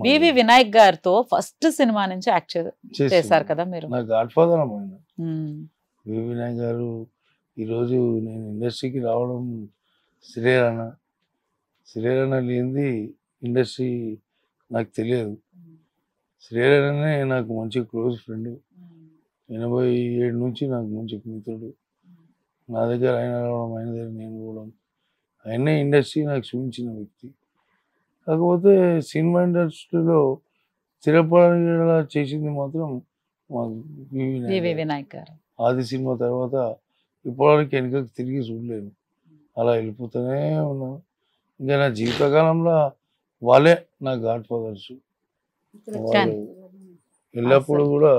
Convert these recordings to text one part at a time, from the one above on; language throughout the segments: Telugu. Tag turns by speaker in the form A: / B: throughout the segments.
A: వివి వినాయక్ గారితో ఫస్ట్ సినిమా నుంచి యాక్ట్ చేశారు కదా మీరు.
B: నా గాడ్ ఫాదర్ అమ్మాయి వివి వినాయక్ గారు. ఈరోజు నేను ఇండస్ట్రీకి రావడం శ్రీరణ లేనిది ఇండస్ట్రీ నాకు తెలియదు. శ్రీరణనే నాకు మంచి క్లోజ్ ఫ్రెండ్. 87 నుంచి నాకు మంచి మిత్రుడు. నా దగ్గర ఆయన రావడం, ఆయన దగ్గర నేను పోవడం, ఆయనే ఇండస్ట్రీ నాకు చూపించిన వ్యక్తి. కాకపోతే సినిమా ఇండస్ట్రీలో స్థిరపడేలా చేసింది మాత్రం మా
A: వివి వినాయక్ గారు.
B: ఆది సినిమా తర్వాత ఇప్పటివరకు వెనుకకు తిరిగి చూడలేను. అలా వెళ్ళిపోతూనే ఉన్నాను. ఇంకా నా జీవితకాలంలో వాళ్ళే నా గాడ్ ఫాదర్స్. వాళ్ళు ఎల్లప్పుడూ కూడా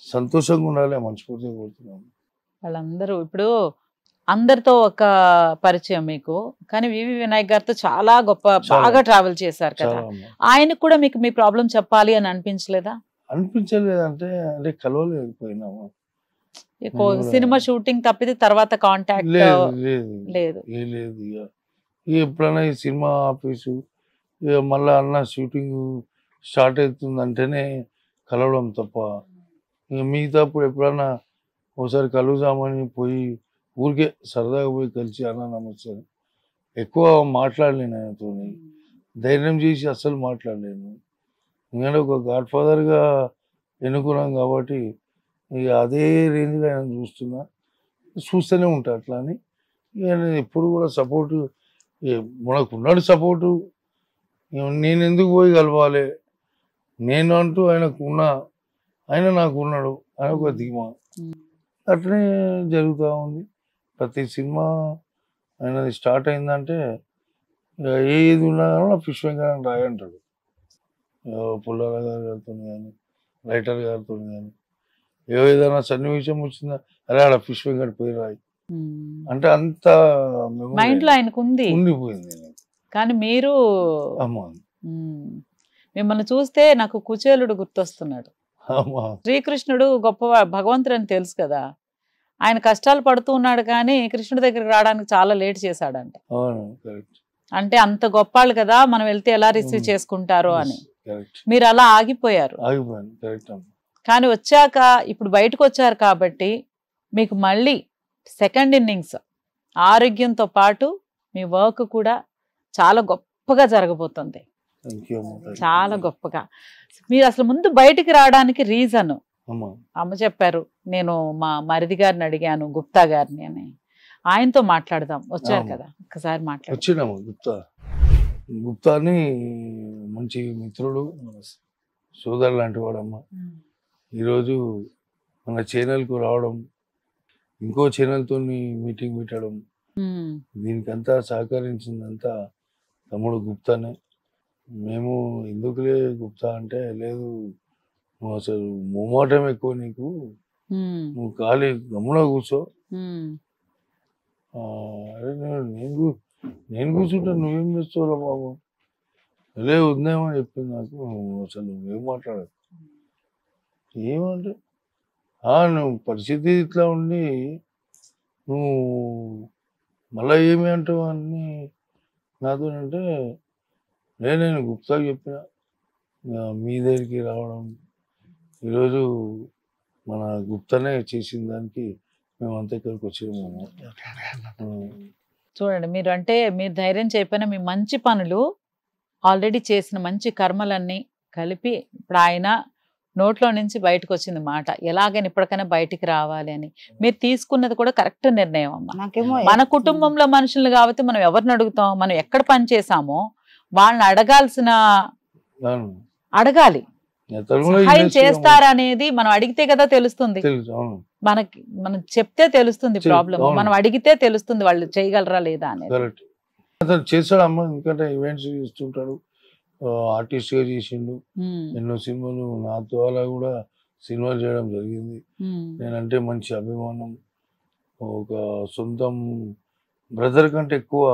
B: సంతోషంగా ఉండాలి, మనస్ఫూర్తిగా కోరుతున్నాను.
A: వాళ్ళందరూ ఇప్పుడు అందరితో ఒక పరిచయం మీకు, కానీ వివి వినాయక్ గారితో చాలా బాగా ట్రావెల్ చేశారు కదా. ఆయనకు కూడా మీకు మీ ప్రాబ్లం చెప్పాలి అని అనిపించలేదా?
B: అనిపించలేదంటే అంటే కలవలేకపోయినాము.
A: సినిమా షూటింగ్ తప్పితే తర్వాత కాంటాక్ట్ లేదు.
B: ఎప్పుడైనా ఈ సినిమా ఆఫీసు మళ్ళా అన్న షూటింగ్ స్టార్ట్ అవుతుందంటేనే కలవడం తప్ప మిగతాప్పుడు ఎప్పుడన్నా ఒకసారి కలుగుదామని పోయి ఊరికే సరదాగా పోయి కలిసి అన్న నమస్తే. ఎక్కువ మాట్లాడలేను ఆయనతో, ధైర్యం చేసి అస్సలు మాట్లాడలేను. ఎందుకంటే ఒక గాడ్ ఫాదర్గా ఎన్నుకున్నాం కాబట్టి ఇక అదే రేంజ్లో ఆయన చూస్తూనే ఉంటా. అట్లా అని నేను ఎప్పుడు కూడా సపోర్టు, మనకున్నాడు సపోర్టు. నేను ఎందుకు పోయి కలవాలి, నేను అంటూ ఆయనకు ఉన్నా, ఆయన నాకు ఉన్నాడు, ఆయన ఒక ధీమా. అట్లనే జరుగుతూ ఉంది. ప్రతి సినిమా ఆయనది స్టార్ట్ అయిందంటే ఏది ఉన్నా కానీ ఫిష్ వెంకట రాయి అంటాడు. పుల్లారావు గారితో కానీ రైటర్ గారితో కానీ ఏదైనా సన్నివేశం వచ్చిందా, అరే ఆడ ఫిష్ వెంకట పోయి రాయి అంటే అంత
A: మైండ్ లో ఆయనకు
B: ఉండిపోయింది.
A: కానీ మీరు మిమ్మల్ని చూస్తే నాకు కుచేలుడు గుర్తొస్తున్నాడు. శ్రీకృష్ణుడు గొప్ప భగవంతుడు అని తెలుసు కదా, ఆయన కష్టాలు పడుతూ ఉన్నాడు కానీ కృష్ణుడి దగ్గరికి రావడానికి చాలా లేట్ చేశాడంట. అంటే అంత గొప్పాళ్ళు కదా, మనం వెళ్తే ఎలా రిసీవ్ చేసుకుంటారో అని మీరు అలా ఆగిపోయారు. కానీ వచ్చాక ఇప్పుడు బయటకు వచ్చారు కాబట్టి మీకు మళ్ళీ సెకండ్ ఇన్నింగ్స్ ఆరోగ్యంతో పాటు మీ వర్క్ కూడా చాలా గొప్పగా జరగబోతుంది. చాలా గొప్పగా. మీరు అసలు ముందు బయటికి రావడానికి రీజన్ అమ్మ చెప్పారు. నేను మా మరిది గారిని అడిగాను, గుప్తా గారిని అని. ఆయనతో మాట్లాడదాం వచ్చారు కదా, ఒక్కసారి
B: వచ్చినాము. గుప్తాని మంచి మిత్రుడు, సోదరు లాంటి వాడమ్మ. ఈరోజు మన ఛానల్కు రావడం, ఇంకో ఛానల్తో మీటింగ్ పెట్టడం, దీనికంతా సహకరించిందంతా తమ్ముడు గుప్తానే. మేము ఎందుకులే గుప్తా అంటే, లేదు నువ్వు అసలు మొమాటం ఎక్కువ నీకు, నువ్వు ఖాళీ గమ్మున కూర్చో, నేను కూర్చుంటా, నువ్వేం చేస్తావురా బాబు, లే ఉందేమో చెప్పింది నాకు. అసలు నువ్వేం మాట్లాడదు. ఏమంటే నువ్వు పరిస్థితి ఇట్లా ఉండి నువ్వు మళ్ళీ ఏమి అంటావు అన్నీ నాతో అంటే, నేను గుప్తాకి చెప్పిన మీ దగ్గరికి రావడం, ఈరోజు మన గుప్తానే చేసిన దానికి మేమంతా ఇక్కడికి వచ్చాము.
A: చూడండి, మీరు అంటే మీరు ధైర్యం చెప్పిన మీ మంచి పనులు ఆల్రెడీ చేసిన మంచి కర్మలన్నీ కలిపి ఇప్పుడు ఆయన నోట్లో నుంచి బయటకు వచ్చింది మాట, ఎలాగైనా ఇప్పటికైనా బయటికి రావాలి అని. మీరు తీసుకున్నది కూడా కరెక్ట్ నిర్ణయం అమ్మ. మన కుటుంబంలో మనుషులు కాబట్టి మనం ఎవరిని అడుగుతాం, మనం ఎక్కడ పని చేసామో వాళ్ళని అడగాలి. సహాయం చేస్తారనేది మనం అడిగితే కదా తెలుస్తుంది. మనం చెప్తే తెలుస్తుంది ప్రాబ్లం, మనం అడిగితే తెలుస్తుంది వాళ్ళు చేయగలరా లేదా అనేది.
B: చేస్తాడు అమ్మ, ఎందుకంటే ఈవెంట్స్ చేస్తుంటాడు, ఆర్టిస్ట్ గా చేసిండు, ఎన్నో సినిమాలు నా ద్వారా కూడా సినిమాలు చేయడం జరిగింది. నేనంటే మంచి అభిమానం, ఒక సొంతం బ్రదర్ కంటే ఎక్కువ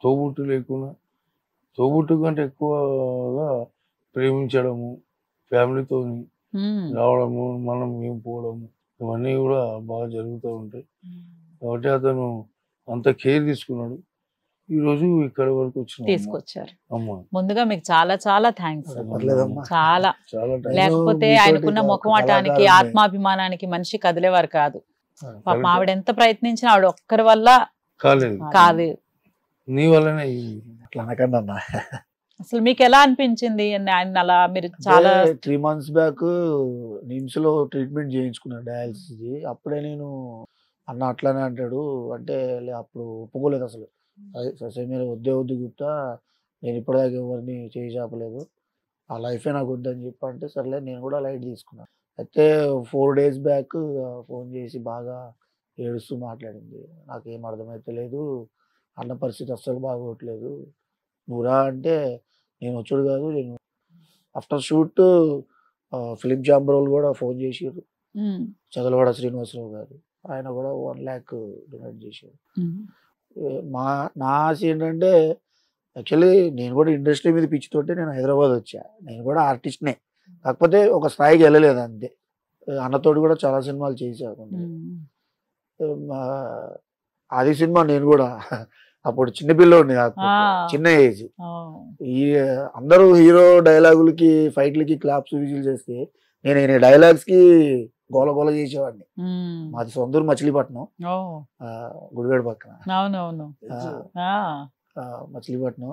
B: తోబుట్టు లేకుండా, తోబుట్టు కంటే ఎక్కువగా ప్రేమించడము, ఫ్యామిలీతో రావడము, మనం ఏం పోవడము, ఇవన్నీ కూడా బాగా జరుగుతూ ఉంటాయి. కాబట్టి అతను అంత కేర్ తీసుకున్నాడు. ఈ రోజు ఇక్కడ వరకు వచ్చిన
A: తీసుకొచ్చారు.
B: అమ్మా
A: ముందుగా మీకు చాలా చాలా థ్యాంక్స్.
C: పర్లేదమ్మా.
A: చాలా
B: చాలా
A: లేకపోతే ఆయనకున్న ముఖమాటానికి ఆత్మాభిమానానికి మనిషి కదిలేవారు కాదు. పాపం ఆవిడ ఎంత ప్రయత్నించినా ఆవిడ ఒక్కరి వల్ల కాలేదు.
B: నీ వల్లనే
C: అట్లా అనకండి అన్న.
A: అసలు మీకు ఎలా అనిపించింది ఆయన అలా మీరు చాలా
C: 3 months బ్యాక్ నిమ్స్ లో ట్రీట్మెంట్ చేయించుకున్నాను డయాలసిస్. అప్పుడే నేను అన్న అట్లానే అంటాడు అంటే అప్పుడు ఒప్పుకోలేదు అసలు. సరే మీరు వద్దు గుప్తా, నేను ఇప్పటిదాకా ఎవరిని చేయి చాపలేదు, ఆ లైఫే నాకు వద్దని చెప్పి అంటే సర్లే నేను కూడా లైట్ తీసుకున్నాను. అయితే 4 days బ్యాక్ ఫోన్ చేసి బాగా ఏడుస్తూ మాట్లాడింది. నాకేం అర్థమైతే లేదు, అన్న పరిస్థితి అస్సలు బాగోట్లేదు, నువ్వురా అంటే నేను వచ్చాడు కాదు. నేను ఆఫ్టర్ షూట్ ఫిలిం ఛాంబర్ వాళ్ళు కూడా ఫోన్ చేసారు, చదలవాడ శ్రీనివాసరావు గారు, ఆయన కూడా 1 lakh డొనేట్ చేశారు. నా ఆశ ఏంటంటే యాక్చువల్లీ నేను కూడా ఇండస్ట్రీ మీద పిచ్చితోటే నేను హైదరాబాద్ వచ్చా. నేను కూడా ఆర్టిస్ట్నే, కాకపోతే ఒక స్థాయికి వెళ్ళలేదు అంతే. అన్నతోటి కూడా చాలా సినిమాలు చేశాను. అది సినిమా నేను కూడా అప్పుడు చిన్నపిల్లోడిని, చిన్న ఏజ్. ఈ అందరూ హీరో డైలాగులకి ఫైట్లకి క్లాప్స్ విజిల్ చేస్తే నేను డైలాగ్స్ కి గోల గోల చేసేవాడిని. మాది సొంతూరు మచిలీపట్నం, గుడివేడు పక్కన మచిలీపట్నం.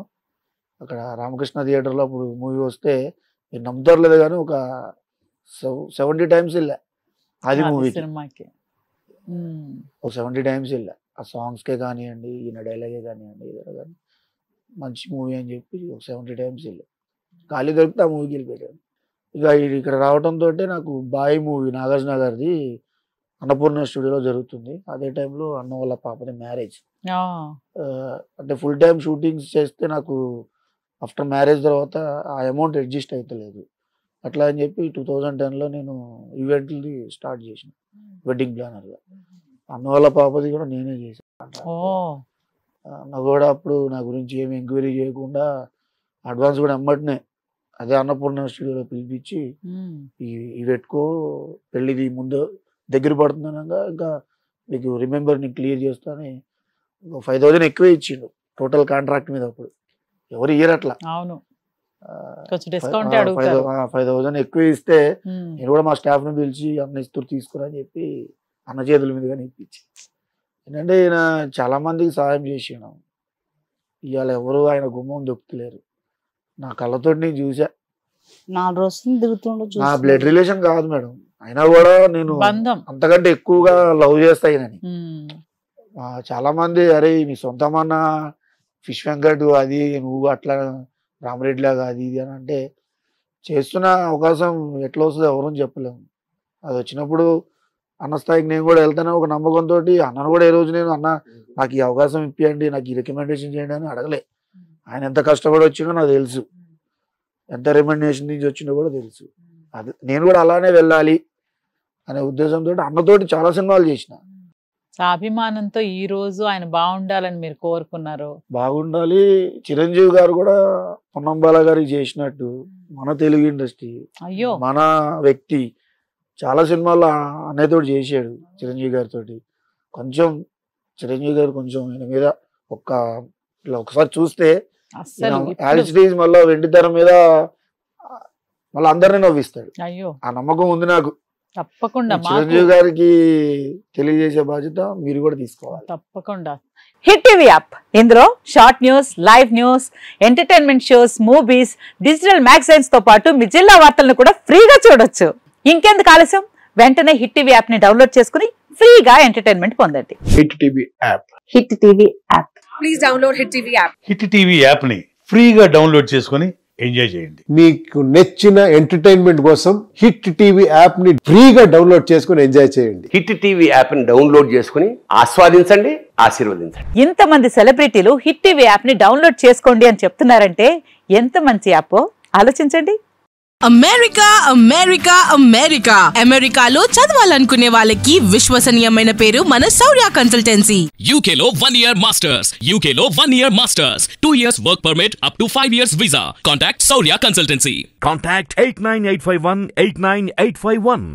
C: అక్కడ రామకృష్ణ థియేటర్లో అప్పుడు మూవీ వస్తే మీరు నమ్ముతారు లేదు కానీ ఒక 70 times వెళ్ళా. అది మూవీకి ఒక 70 times వెళ్ళా. ఆ సాంగ్స్కే కానివ్వండి, ఈయన డైలాగే కానివ్వండి, ఏదైనా కానీ మంచి మూవీ అని చెప్పి ఒక 70 times వెళ్ళా. ఖాళీ దొరికితే ఆ మూవీకి వెళ్ళిపోయాను. ఇక ఇక్కడ రావడంతో నాకు బాయ్ మూవీ నాగార్జున గారిది అన్నపూర్ణ స్టూడియోలో జరుగుతుంది. అదే టైంలో అన్న వాళ్ళ పాపది మ్యారేజ్. అంటే ఫుల్ టైం షూటింగ్స్ చేస్తే నాకు ఆఫ్టర్ మ్యారేజ్ తర్వాత ఆ అమౌంట్ అడ్జస్ట్ అవుతలేదు. అట్లా అని చెప్పి 2010లో నేను ఈవెంట్ది స్టార్ట్ చేసిన వెడ్డింగ్ ప్లానర్గా. అన్న వాళ్ళ పాపది కూడా నేనే చేశాను. నాకు కూడా అప్పుడు నా గురించి ఏమి ఎంక్వైరీ చేయకుండా అడ్వాన్స్ కూడా అమ్మటనే అదే అన్నపూర్ణ స్టూడియోలో పిలిపించి ఈ పెట్టుకో, పెళ్ళిది ముందు దగ్గర పడుతుందనగా ఇంకా మీకు రిమెంబర్ నేను క్లియర్ చేస్తాను 5,000 ఎక్కువ ఇచ్చిండు టోటల్ కాంట్రాక్ట్ మీద. అప్పుడు ఎవరు ఇయ్యరు అట్లా, 5,000 ఎక్కువ ఇస్తే నేను కూడా మా స్టాఫ్ ని పిలిచి అన్న ఇస్తారు తీసుకురా అని చెప్పి అన్న చేతుల మీదుగా ఇప్పించి. ఏంటంటే ఈయన చాలా మందికి సహాయం చేసాను. ఇవాళ ఎవరు ఆయన గుమ్మం దొక్కుతలేరు. నా కళ్ళతో నేను చూసా.
D: 4 రోజులు తిరుగుతుండో
C: నా బ్లడ్ రిలేషన్ కాదు మేడం, అయినా కూడా నేను అంతకంటే ఎక్కువగా లవ్ చేస్తా ఈయనని. చాలా మంది అరే నీ సొంతమన్న ఫిష్ వెంకట్ అది నువ్వు అట్లా రామరెడ్డి లాగా అది ఇది అని అంటే చేస్తున్న అవకాశం ఎట్లా వస్తుందో ఎవరూ చెప్పలేము. అది వచ్చినప్పుడు అన్న స్థాయికి నేను కూడా వెళ్తానే ఒక నమ్మకంతో. అన్నను కూడా ఏ రోజు నేను అన్న నాకు ఈ అవకాశం ఇప్పియండి, నాకు ఈ రికమెండేషన్ చేయండి అని అడగలే. ఆయన ఎంత కష్టపడి వచ్చిందో నాకు తెలుసు, ఎంత రికమెండేషన్ నుంచి వచ్చిందో కూడా తెలుసు. అది నేను కూడా అలానే వెళ్ళాలి అనే ఉద్దేశంతో అన్నతోటి చాలా సినిమాలు చేసిన.
A: అభిమానంతో ఈ రోజు ఆయన బాగుండాలని మీరు కోరుకున్నారు.
C: బాగుండాలి. చిరంజీవి గారు కూడా పొన్నంబాల గారికి చేసినట్టు మన తెలుగు ఇండస్ట్రీ మన వ్యక్తి చాలా సినిమాల్లో అన్నయ్యతో చేసాడు చిరంజీవి గారితో. కొంచెం చిరంజీవి గారు కొంచెం ఆయన మీద ఒకసారి చూస్తే యాక్చువల్లీ మళ్ళీ వెండి తెర మీద మళ్ళీ అందరినీ నవ్విస్తాడు. ఆ నమ్మకం ఉంది నాకు.
A: తప్పకుండా
C: చిరంజీవి గారికి తెలియజేసే బాధ్యత మీరు కూడా తీసుకోవాలి.
A: తప్పకుండా. హిట్ టీవీ యాప్, ఇందులో short news, live news, entertainment shows, movies, digital magazines తో పాటు మీ జిల్లా వార్తలను కూడా ఫ్రీగా చూడొచ్చు. ఇంకెందుకు ఆలస్యం, వెంటనే హిట్ టీవీ యాప్ ని డౌన్లోడ్ చేసుకుని ఫ్రీగా ఎంటర్టైన్మెంట్ పొందండి.
E: Hit TV app.
A: Hit TV app.
D: Please download hit TV app.
E: Hit TV app ని ఫ్రీగా డౌన్లోడ్ చేసుకుని ఎంజాయ్ చేయండి.
F: మీకు నచ్చిన ఎంటర్టైన్మెంట్ కోసం హిట్ టీవీ యాప్ ని ఫ్రీగా డౌన్లోడ్ చేసుకుని ఎంజాయ్ చేయండి.
G: హిట్ టీవీ యాప్ ని డౌన్లోడ్ చేసుకుని ఆస్వాదించండి, ఆశీర్వదించండి.
A: ఇంతమంది సెలబ్రిటీలు హిట్ టీవీ యాప్ ని డౌన్లోడ్ చేసుకోండి అని చెప్తున్నారంటే ఎంత మంచి యాప్ ఆలోచించండి.
H: అమెరికా అమెరికా అమెరికా అమెరికాలో చదవాలనుకునే వాళ్ళకి విశ్వసనీయమైన పేరు మన శౌర్య కన్సల్టెన్సీ.
I: UK లో 1 year masters, UK లో 1 year masters, 2 years work permit up to 5 years visa. Contact Shaurya Consultancy.
J: Contact 89851 89851.